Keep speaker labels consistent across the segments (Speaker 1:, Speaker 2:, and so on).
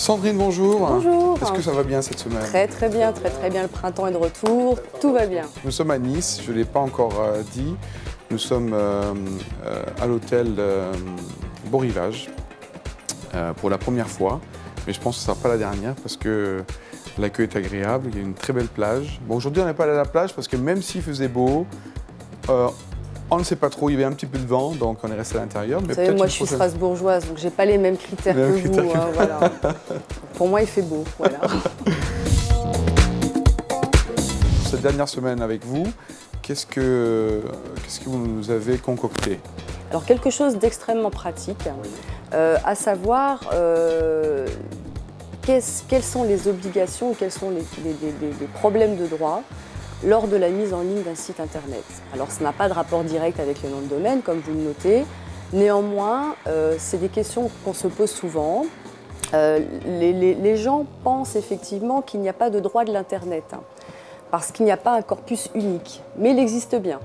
Speaker 1: Sandrine, bonjour.
Speaker 2: Bonjour.
Speaker 1: Est-ce que ça va bien cette semaine?
Speaker 2: Très bien, très bien. Le printemps est de retour, tout va bien.
Speaker 1: Nous sommes à Nice, je ne l'ai pas encore dit. Nous sommes à l'hôtel Beau Rivage pour la première fois. Mais je pense que ce ne sera pas la dernière parce que l'accueil est agréable, il y a une très belle plage. Bon, aujourd'hui, on n'est pas allé à la plage parce que même s'il faisait beau, on ne sait pas trop, il y avait un petit peu de vent, donc on est resté à l'intérieur.
Speaker 2: Vous savez, moi je suis strasbourgeoise, donc je n'ai pas les mêmes critères que vous. Hein, voilà. Pour moi, il fait beau. Voilà.
Speaker 1: Cette dernière semaine avec vous, qu'est-ce que vous nous avez concocté?
Speaker 2: Alors, quelque chose d'extrêmement pratique, à savoir quelles sont les obligations, quels sont les problèmes de droit lors de la mise en ligne d'un site internet. Alors, ça n'a pas de rapport direct avec le nom de domaine, comme vous le notez. Néanmoins, c'est des questions qu'on se pose souvent. Les gens pensent effectivement qu'il n'y a pas de droit de l'internet, hein, parce qu'il n'y a pas un corpus unique, mais il existe bien.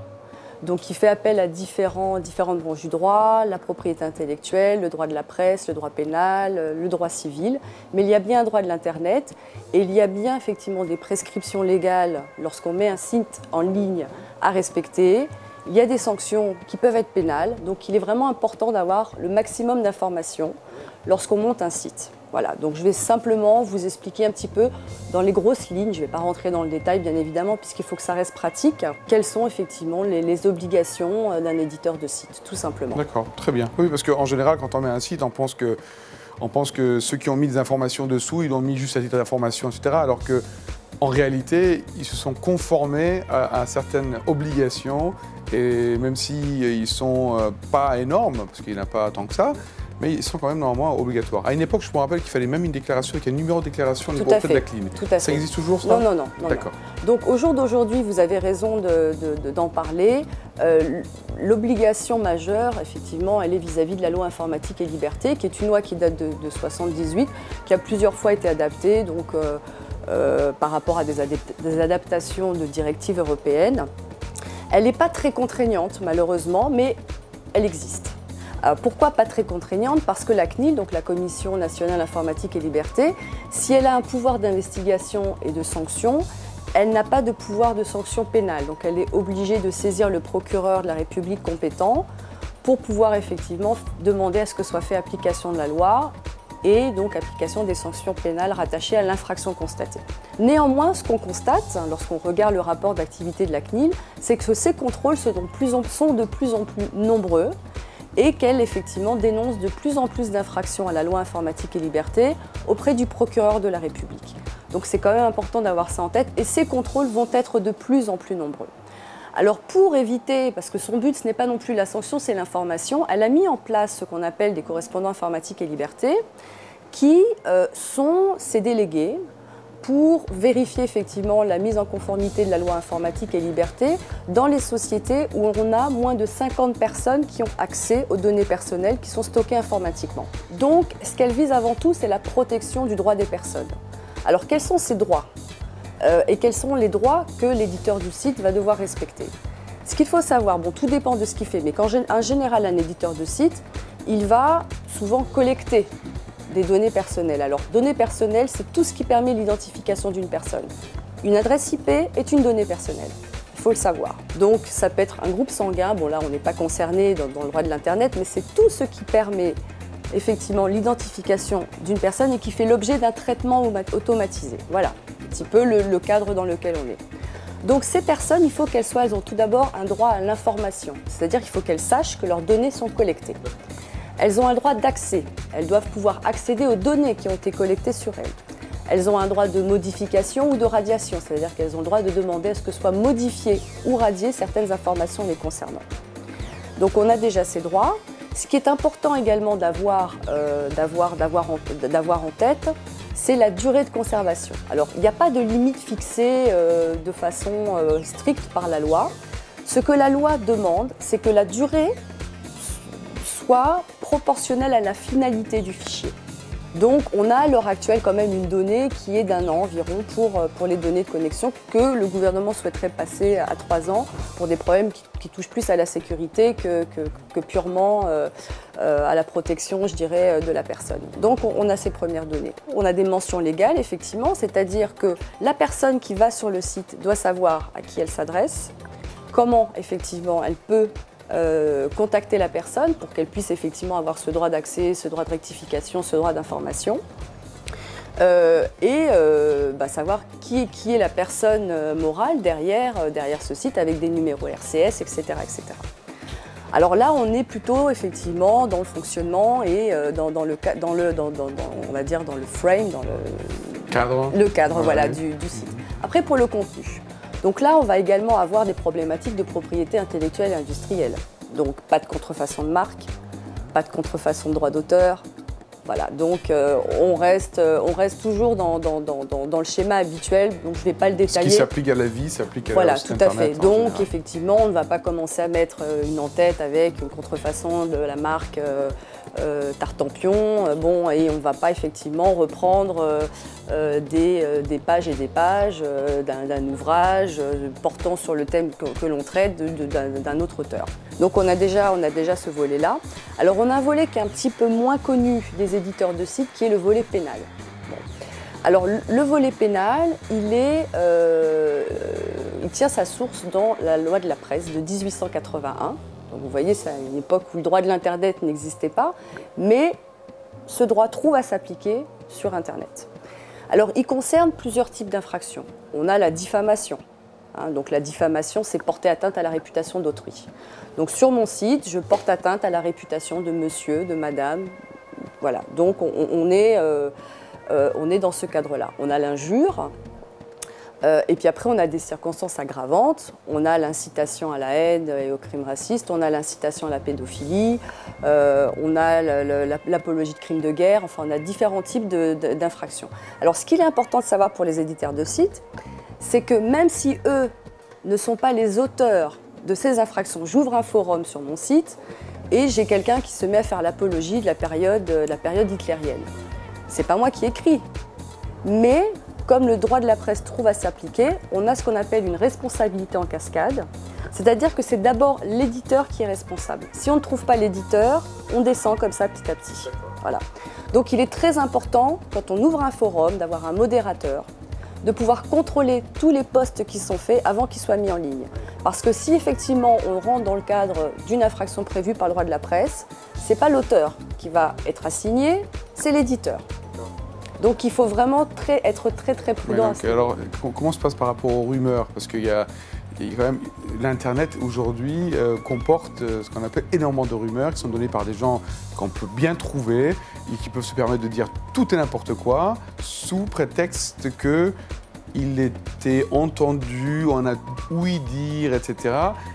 Speaker 2: Donc, il fait appel à différentes branches du droit, la propriété intellectuelle, le droit de la presse, le droit pénal, le droit civil. Mais il y a bien un droit de l'Internet et il y a bien effectivement des prescriptions légales lorsqu'on met un site en ligne à respecter. Il y a des sanctions qui peuvent être pénales. Donc, il est vraiment important d'avoir le maximum d'informations lorsqu'on monte un site. Voilà, donc je vais simplement vous expliquer un petit peu dans les grosses lignes, je ne vais pas rentrer dans le détail bien évidemment puisqu'il faut que ça reste pratique, quelles sont effectivement les obligations d'un éditeur de site, tout simplement.
Speaker 1: D'accord, très bien. Oui, parce qu'en général, quand on met un site, on pense que ceux qui ont mis des informations dessous, ils l'ont mis juste à titre d'information, etc. Alors qu'en réalité, ils se sont conformés à certaines obligations et même s'ils ne sont pas énormes, parce qu'il n'y en a pas tant que ça, mais ils sont quand même normalement obligatoires. À une époque, je me rappelle qu'il fallait même une déclaration avec un numéro de déclaration au niveau de la CNIL.
Speaker 2: Tout à fait.
Speaker 1: Ça existe toujours, ça?
Speaker 2: Non.
Speaker 1: D'accord.
Speaker 2: Donc au jour d'aujourd'hui, vous avez raison d'en parler. L'obligation majeure, effectivement, elle est vis-à-vis de la loi informatique et liberté, qui est une loi qui date de 1978, qui a plusieurs fois été adaptée donc, par rapport à des adaptations de directives européennes. Elle n'est pas très contraignante, malheureusement, mais elle existe. Pourquoi pas très contraignante? Parce que la CNIL, donc la Commission nationale informatique et liberté, si elle a un pouvoir d'investigation et de sanction, elle n'a pas de pouvoir de sanction pénale. Donc elle est obligée de saisir le procureur de la République compétent pour pouvoir effectivement demander à ce que soit fait application de la loi et donc application des sanctions pénales rattachées à l'infraction constatée. Néanmoins, ce qu'on constate lorsqu'on regarde le rapport d'activité de la CNIL, c'est que ces contrôles sont de plus en plus nombreux et qu'elle, effectivement, dénonce de plus en plus d'infractions à la loi informatique et liberté auprès du procureur de la République. Donc c'est quand même important d'avoir ça en tête et ces contrôles vont être de plus en plus nombreux. Alors pour éviter, parce que son but ce n'est pas non plus la sanction, c'est l'information, elle a mis en place ce qu'on appelle des correspondants informatique et liberté qui sont ses délégués pour vérifier effectivement la mise en conformité de la loi informatique et liberté dans les sociétés où on a moins de 50 personnes qui ont accès aux données personnelles qui sont stockées informatiquement. Donc, ce qu'elle vise avant tout, c'est la protection du droit des personnes. Alors, quels sont ces droits et quels sont les droits que l'éditeur du site va devoir respecter? Ce qu'il faut savoir, bon, tout dépend de ce qu'il fait, mais en général, un éditeur de site, il va souvent collecter des données personnelles. Alors, données personnelles, c'est tout ce qui permet l'identification d'une personne. Une adresse IP est une donnée personnelle, il faut le savoir. Donc, ça peut être un groupe sanguin, bon là, on n'est pas concerné dans le droit de l'Internet, mais c'est tout ce qui permet effectivement l'identification d'une personne et qui fait l'objet d'un traitement automatisé. Voilà, un petit peu le cadre dans lequel on est. Donc, ces personnes, il faut elles ont tout d'abord un droit à l'information, c'est-à-dire qu'il faut qu'elles sachent que leurs données sont collectées. Elles ont un droit d'accès. Elles doivent pouvoir accéder aux données qui ont été collectées sur elles. Elles ont un droit de modification ou de radiation, c'est-à-dire qu'elles ont le droit de demander à ce que soient modifiées ou radiées certaines informations les concernant. Donc on a déjà ces droits. Ce qui est important également d'avoir en tête, c'est la durée de conservation. Alors il n'y a pas de limite fixée de façon stricte par la loi. Ce que la loi demande, c'est que la durée soit proportionnelle à la finalité du fichier. Donc on a à l'heure actuelle quand même une donnée qui est d'1 an environ pour les données de connexion que le gouvernement souhaiterait passer à 3 ans pour des problèmes qui touchent plus à la sécurité que purement à la protection, je dirais, de la personne. Donc on a ces premières données. On a des mentions légales, effectivement, c'est-à-dire que la personne qui va sur le site doit savoir à qui elle s'adresse, comment effectivement elle peut contacter la personne pour qu'elle puisse effectivement avoir ce droit d'accès, ce droit de rectification, ce droit d'information savoir qui est la personne morale derrière ce site avec des numéros RCS, etc., etc. Alors là, on est plutôt effectivement dans le fonctionnement et on va dire dans le frame, dans le cadre voilà, du site. Après, pour le contenu. Donc là, on va également avoir des problématiques de propriété intellectuelle et industrielle. Donc pas de contrefaçon de marque, pas de contrefaçon de droit d'auteur. Voilà, donc on reste toujours dans le schéma habituel, donc je ne vais pas le détailler.
Speaker 1: Ce qui s'applique à la vie s'applique à
Speaker 2: voilà,
Speaker 1: tout
Speaker 2: à fait. Donc effectivement, on ne va pas commencer à mettre une en-tête avec une contrefaçon de la marque Tartampion, et on ne va pas effectivement reprendre des pages et des pages d'un ouvrage portant sur le thème que l'on traite d'un autre auteur. Donc on a déjà ce volet-là. Alors on a un volet qui est un petit peu moins connu des éditeurs de sites, qui est le volet pénal. Bon. Alors le volet pénal, il tient sa source dans la loi de la presse de 1881. Donc vous voyez, c'est à une époque où le droit de l'Internet n'existait pas, mais ce droit trouve à s'appliquer sur Internet. Alors il concerne plusieurs types d'infractions. On a la diffamation. Donc la diffamation, c'est porter atteinte à la réputation d'autrui. Donc sur mon site, je porte atteinte à la réputation de monsieur, de madame. Voilà, donc on est dans ce cadre-là. On a l'injure. Et puis après, on a des circonstances aggravantes. On a l'incitation à la haine et au crime raciste, on a l'incitation à la pédophilie, on a l'apologie de crimes de guerre, enfin on a différents types d'infractions. Alors ce qu'il est important de savoir pour les éditeurs de sites, c'est que même si eux ne sont pas les auteurs de ces infractions, j'ouvre un forum sur mon site et j'ai quelqu'un qui se met à faire l'apologie de la période hitlérienne. C'est pas moi qui écris, mais comme le droit de la presse trouve à s'appliquer, on a ce qu'on appelle une responsabilité en cascade, c'est-à-dire que c'est d'abord l'éditeur qui est responsable. Si on ne trouve pas l'éditeur, on descend comme ça petit à petit. Voilà. Donc il est très important, quand on ouvre un forum, d'avoir un modérateur, de pouvoir contrôler tous les posts qui sont faits avant qu'ils soient mis en ligne. Parce que si effectivement on rentre dans le cadre d'une infraction prévue par le droit de la presse, ce n'est pas l'auteur qui va être assigné, c'est l'éditeur. Donc il faut vraiment être très prudent.
Speaker 1: Ouais, alors comment se passe par rapport aux rumeurs? Parce qu'il y a quand même l'Internet aujourd'hui comporte ce qu'on appelle énormément de rumeurs qui sont données par des gens qu'on peut bien trouver et qui peuvent se permettre de dire tout et n'importe quoi sous prétexte qu'il était entendu, on a ouï dire, etc.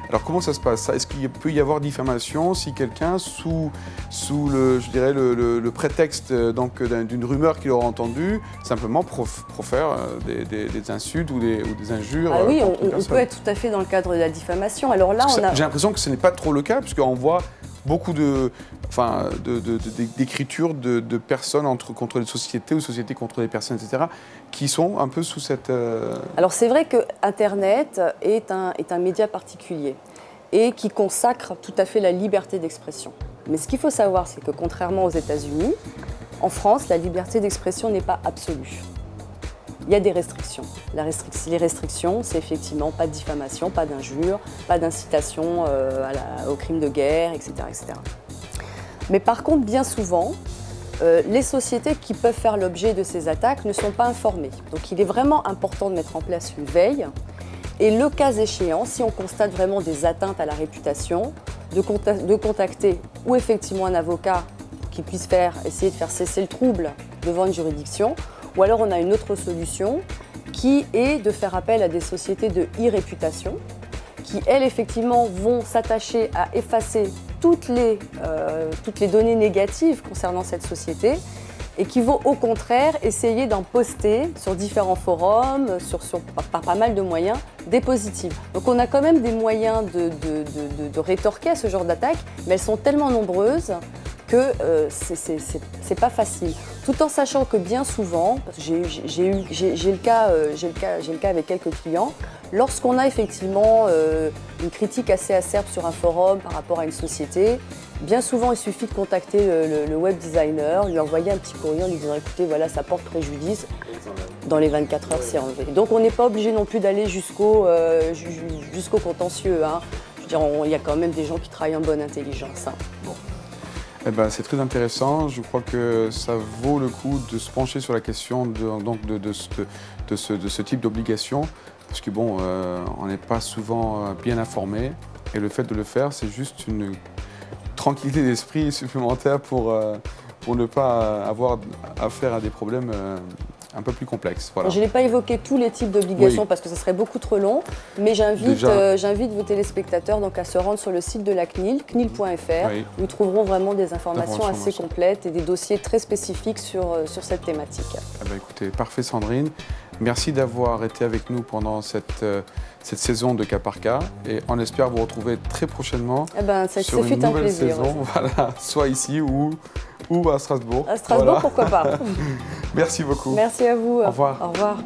Speaker 1: Alors comment ça se passe? Est-ce qu'il peut y avoir diffamation si quelqu'un, sous le prétexte d'une rumeur qu'il aura entendue, simplement profère des insultes ou des injures?
Speaker 2: Ah oui, on peut être tout à fait dans le cadre de la diffamation. Alors là,
Speaker 1: j'ai l'impression que ce n'est pas trop le cas, puisqu'on voit beaucoup d'écritures de personnes contre des sociétés ou sociétés contre des personnes, etc., qui sont un peu sous cette...
Speaker 2: Alors c'est vrai que Internet est un média particulier et qui consacre tout à fait la liberté d'expression. Mais ce qu'il faut savoir, c'est que contrairement aux États-Unis, en France, la liberté d'expression n'est pas absolue. Il y a des restrictions. Les restrictions, c'est effectivement pas de diffamation, pas d'injure, pas d'incitation au crime de guerre, etc., etc. Mais par contre, bien souvent, les sociétés qui peuvent faire l'objet de ces attaques ne sont pas informées. Donc il est vraiment important de mettre en place une veille. Et le cas échéant, si on constate vraiment des atteintes à la réputation, de contacter ou effectivement un avocat qui puisse essayer de faire cesser le trouble devant une juridiction, ou alors on a une autre solution qui est de faire appel à des sociétés de e-réputation qui, elles, effectivement, vont s'attacher à effacer toutes les données négatives concernant cette société et qui vont au contraire essayer d'en poster sur différents forums, par pas mal de moyens, des positives. Donc on a quand même des moyens de rétorquer à ce genre d'attaque, mais elles sont tellement nombreuses que c'est pas facile. Tout en sachant que bien souvent, parce que j'ai le cas avec quelques clients, lorsqu'on a effectivement une critique assez acerbe sur un forum par rapport à une société, bien souvent il suffit de contacter le web designer, lui envoyer un petit courrier en lui disant écoutez voilà ça porte préjudice, dans les 24 heures c'est enlevé. Donc on n'est pas obligé non plus d'aller jusqu'au contentieux, hein. Je veux dire, il y a quand même des gens qui travaillent en bonne intelligence, hein. Bon.
Speaker 1: Eh ben, c'est très intéressant. Je crois que ça vaut le coup de se pencher sur la question de ce type d'obligation. Parce que bon, on n'est pas souvent bien informé. Et le fait de le faire, c'est juste une tranquillité d'esprit supplémentaire pour ne pas avoir affaire à des problèmes un peu plus complexes. Voilà.
Speaker 2: Je n'ai pas évoqué tous les types d'obligations parce que ça serait beaucoup trop long, mais j'invite vos téléspectateurs donc, à se rendre sur le site de la CNIL, cnil.fr, où ils trouveront vraiment des informations assez complètes et des dossiers très spécifiques sur cette thématique.
Speaker 1: Eh bien, écoutez, parfait Sandrine. Merci d'avoir été avec nous pendant cette saison de cas par cas et on espère vous retrouver très prochainement sur une nouvelle saison, voilà, soit ici ou à Strasbourg.
Speaker 2: À Strasbourg, voilà. Pourquoi pas.
Speaker 1: Merci beaucoup.
Speaker 2: Merci à vous.
Speaker 1: Au revoir.
Speaker 2: Au revoir.